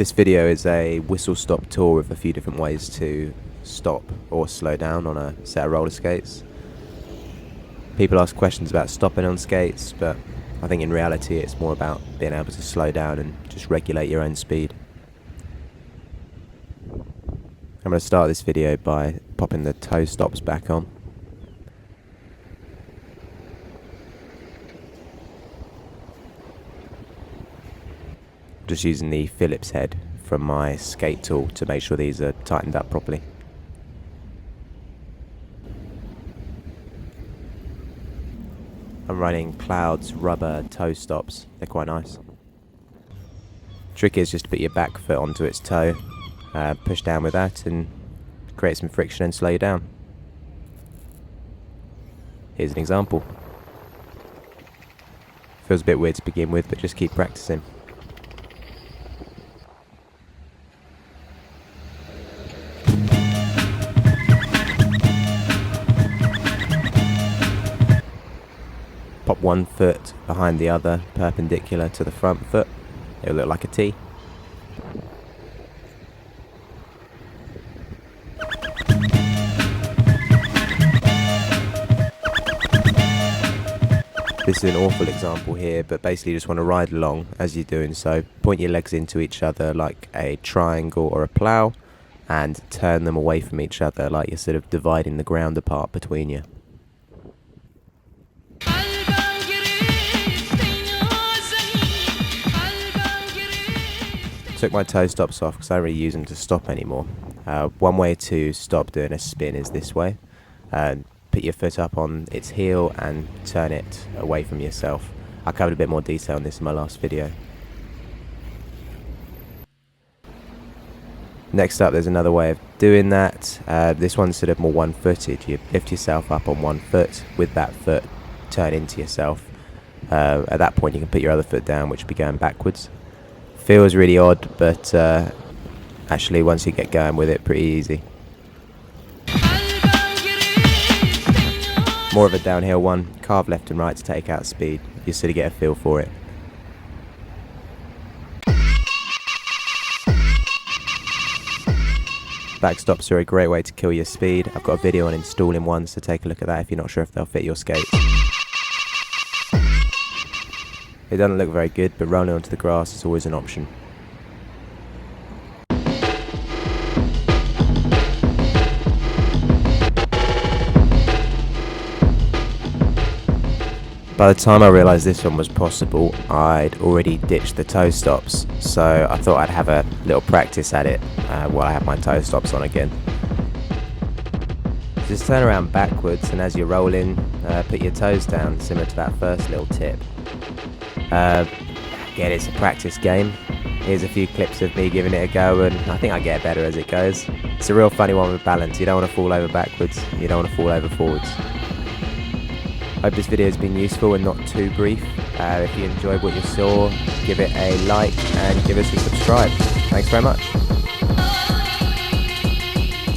This video is a whistle-stop tour of a few different ways to stop or slow down on a set of roller skates. People ask questions about stopping on skates, but I think in reality it's more about being able to slow down and just regulate your own speed. I'm going to start this video by popping the toe stops back on. Just using the Phillips head from my skate tool to make sure these are tightened up properly. I'm running Cloud's rubber toe stops. They're quite nice. Trick is just to put your back foot onto its toe, push down with that and create some friction and slow you down. Here's an example. Feels a bit weird to begin with, but just keep practicing. Pop one foot behind the other, perpendicular to the front foot. It'll look like a T. This is an awful example here, but basically you just want to ride along as you're doing so. Point your legs into each other like a triangle or a plow, and turn them away from each other like you're sort of dividing the ground apart between you. Took my toe stops off because I don't really use them to stop anymore. One way to stop doing a spin is this way. Put your foot up on its heel and turn it away from yourself. I covered a bit more detail on this in my last video. Next up, there's another way of doing that. This one's sort of more one-footed. You lift yourself up on one foot, with that foot turn into yourself. At that point you can put your other foot down, which will be going backwards. Feels really odd, but actually once you get going with it, pretty easy. More of a downhill one, carve left and right to take out speed. You sort of get a feel for it. Backstops are a great way to kill your speed. I've got a video on installing ones, so take a look at that if you're not sure if they'll fit your skate. It doesn't look very good, but rolling onto the grass is always an option. By the time I realised this one was possible, I'd already ditched the toe stops, so I thought I'd have a little practice at it while I have my toe stops on again. Just turn around backwards, and as you're rolling, put your toes down, similar to that first little tip. Again, it's a practice game. Here's a few clips of me giving it a go, and I think I get better as it goes. It's a real funny one with balance. You don't want to fall over backwards, you don't want to fall over forwards. Hope this video has been useful and not too brief. If you enjoyed what you saw, give it a like and give us a subscribe. Thanks very much.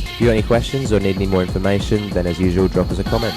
If you got any questions or need any more information, then as usual drop us a comment.